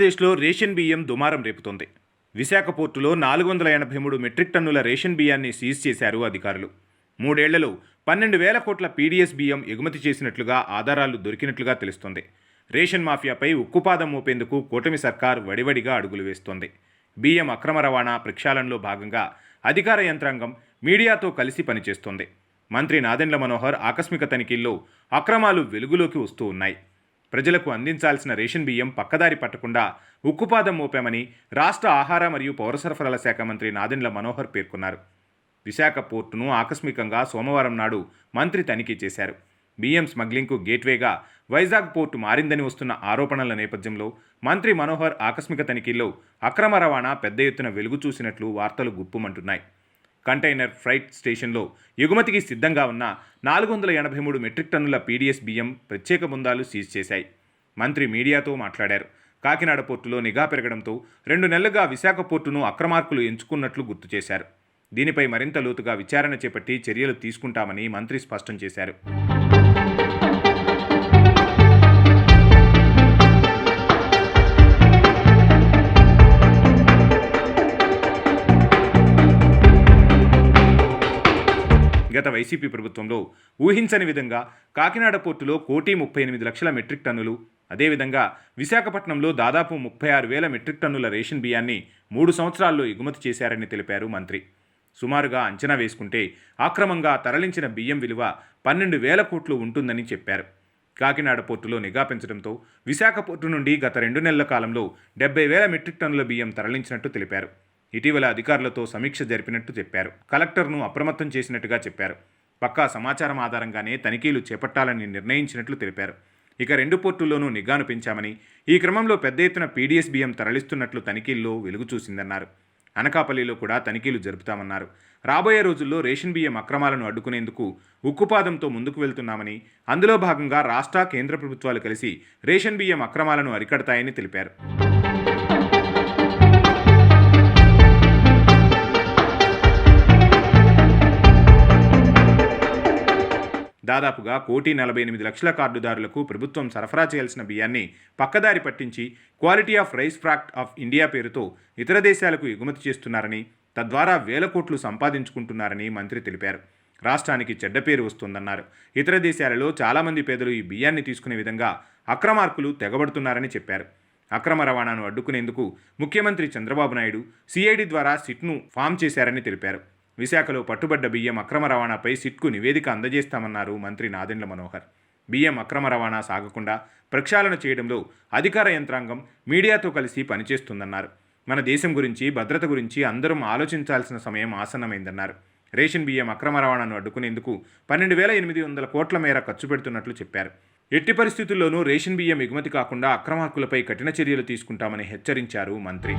ఆంధ్రప్రదేశ్లో రేషన్ బియ్యం దుమారం రేపుతోంది. విశాఖ పోర్టులో 483 మెట్రిక్ టన్నుల రేషన్ బియ్యాన్ని సీజ్ చేశారు అధికారులు. 3 ఏళ్లలో 12,000 కోట్ల పీడీఎస్ బియ్యం ఎగుమతి చేసినట్లుగా ఆధారాలు దొరికినట్లుగా తెలుస్తోంది. రేషన్ మాఫియాపై ఉక్కుపాదం మోపేందుకు కూటమి సర్కార్ వడివడిగా అడుగులు వేస్తోంది. బియ్యం అక్రమ రవాణా ప్రక్షాళనలో భాగంగా అధికార యంత్రాంగం మీడియాతో కలిసి పనిచేస్తోంది. మంత్రి నాదెండ్ల మనోహర్ ఆకస్మిక తనిఖీల్లో అక్రమాలు వెలుగులోకి వస్తూ ఉన్నాయి. ప్రజలకు అందించాల్సిన రేషన్ బియ్యం పక్కదారి పట్టకుండా ఉక్కుపాదం మోపామని రాష్ట్ర ఆహార మరియు పౌర సరఫరాల శాఖ మంత్రి నాదెండ్ల మనోహర్ పేర్కొన్నారు. విశాఖ పోర్టును ఆకస్మికంగా సోమవారం నాడు మంత్రి తనిఖీ చేశారు. బియ్యం స్మగ్లింగ్కు గేట్వేగా వైజాగ్ పోర్టు మారిందని వస్తున్న ఆరోపణల నేపథ్యంలో మంత్రి మనోహర్ ఆకస్మిక తనిఖీల్లో అక్రమ రవాణా పెద్ద ఎత్తున వెలుగు చూసినట్లు వార్తలు గుప్పుమంటున్నాయి. కంటైనర్ ఫ్రైట్ స్టేషన్లో ఎగుమతికి సిద్ధంగా ఉన్న 483 మెట్రిక్ టన్నుల పీడీఎస్ బియ్యం ప్రత్యేక బృందాలు సీజ్ చేశాయి. మంత్రి మీడియాతో మాట్లాడారు. కాకినాడ పోర్టులో నిఘా పెరగడంతో 2 నెలలుగా విశాఖ పోర్టును అక్రమార్కులు ఎంచుకున్నట్లు గుర్తు చేశారు. దీనిపై మరింత లోతుగా విచారణ చేపట్టి చర్యలు తీసుకుంటామని మంత్రి స్పష్టం చేశారు. గత వైసీపీ ప్రభుత్వంలో ఊహించని విధంగా కాకినాడ పోర్టులో 1,38,00,000 మెట్రిక్ టన్నులు, అదేవిధంగా విశాఖపట్నంలో దాదాపు 36,000 మెట్రిక్ టన్నుల రేషన్ బియ్యాన్ని 3 సంవత్సరాల్లో ఎగుమతి చేశారని తెలిపారు మంత్రి. సుమారుగా అంచనా వేసుకుంటే అక్రమంగా తరలించిన బియ్యం విలువ 12,000 కోట్లు ఉంటుందని చెప్పారు. కాకినాడ పోర్టులో నిఘా పెంచడంతో విశాఖ పోర్టు నుండి గత 2 నెలల కాలంలో 70,000 మెట్రిక్ టన్నుల బియ్యం తరలించినట్టు తెలిపారు. ఇటీవల అధికారులతో సమీక్ష జరిపినట్టు చెప్పారు. కలెక్టర్ను అప్రమత్తం చేసినట్టుగా చెప్పారు. పక్కా సమాచారం ఆధారంగానే తనిఖీలు చేపట్టాలని నిర్ణయించినట్లు తెలిపారు. ఇక 2 పోర్టుల్లోనూ నిఘాను పెంచామని, ఈ క్రమంలో పెద్ద ఎత్తున పీడీఎస్ బియ్యం తరలిస్తున్నట్లు తనిఖీల్లో వెలుగు చూసిందన్నారు. అనకాపల్లిలో కూడా తనిఖీలు జరుపుతామన్నారు. రాబోయే రోజుల్లో రేషన్ బియ్యం అక్రమాలను అడ్డుకునేందుకు ఉక్కుపాదంతో ముందుకు వెళ్తున్నామని, అందులో భాగంగా రాష్ట్ర, కేంద్ర ప్రభుత్వాలు కలిసి రేషన్ బియ్యం అక్రమాలను అరికడతాయని తెలిపారు. దాదాపుగా 1,48,00,000 కార్డుదారులకు ప్రభుత్వం సరఫరా చేయాల్సిన బియ్యాన్ని పక్కదారి పట్టించి క్వాలిటీ ఆఫ్ రైస్ ఫ్రాక్ట్ ఆఫ్ ఇండియా పేరుతో ఇతర దేశాలకు ఎగుమతి చేస్తున్నారని, తద్వారా 1,000 కోట్లు సంపాదించుకుంటున్నారని మంత్రి తెలిపారు. రాష్ట్రానికి చెడ్డ పేరు వస్తుందన్నారు. ఇతర దేశాలలో చాలామంది పేదలు ఈ బియ్యాన్ని తీసుకునే విధంగా అక్రమార్కులు తెగబడుతున్నారని చెప్పారు. అక్రమ రవాణాను అడ్డుకునేందుకు ముఖ్యమంత్రి చంద్రబాబు నాయుడు సిఐడి ద్వారా సిట్ను ఫామ్ చేశారని తెలిపారు. విశాఖలో పట్టుబడ్డ బియ్యం అక్రమ రవాణాపై సిట్కు నివేదిక అందజేస్తామన్నారు మంత్రి నాదెండ్ల మనోహర్. బియ్యం అక్రమ రవాణా సాగకుండా ప్రక్షాళన చేయడంలో అధికార యంత్రాంగం మీడియాతో కలిసి పనిచేస్తుందన్నారు. మన దేశం గురించి, భద్రత గురించి అందరం ఆలోచించాల్సిన సమయం ఆసన్నమైందన్నారు. రేషన్ బియ్యం అక్రమ రవాణాను అడ్డుకునేందుకు 12,800 కోట్ల మేర ఖర్చు పెడుతున్నట్లు చెప్పారు. ఎట్టి పరిస్థితుల్లోనూ రేషన్ బియ్యం ఎగుమతి కాకుండా అక్రమార్కులపై కఠిన చర్యలు తీసుకుంటామని హెచ్చరించారు మంత్రి.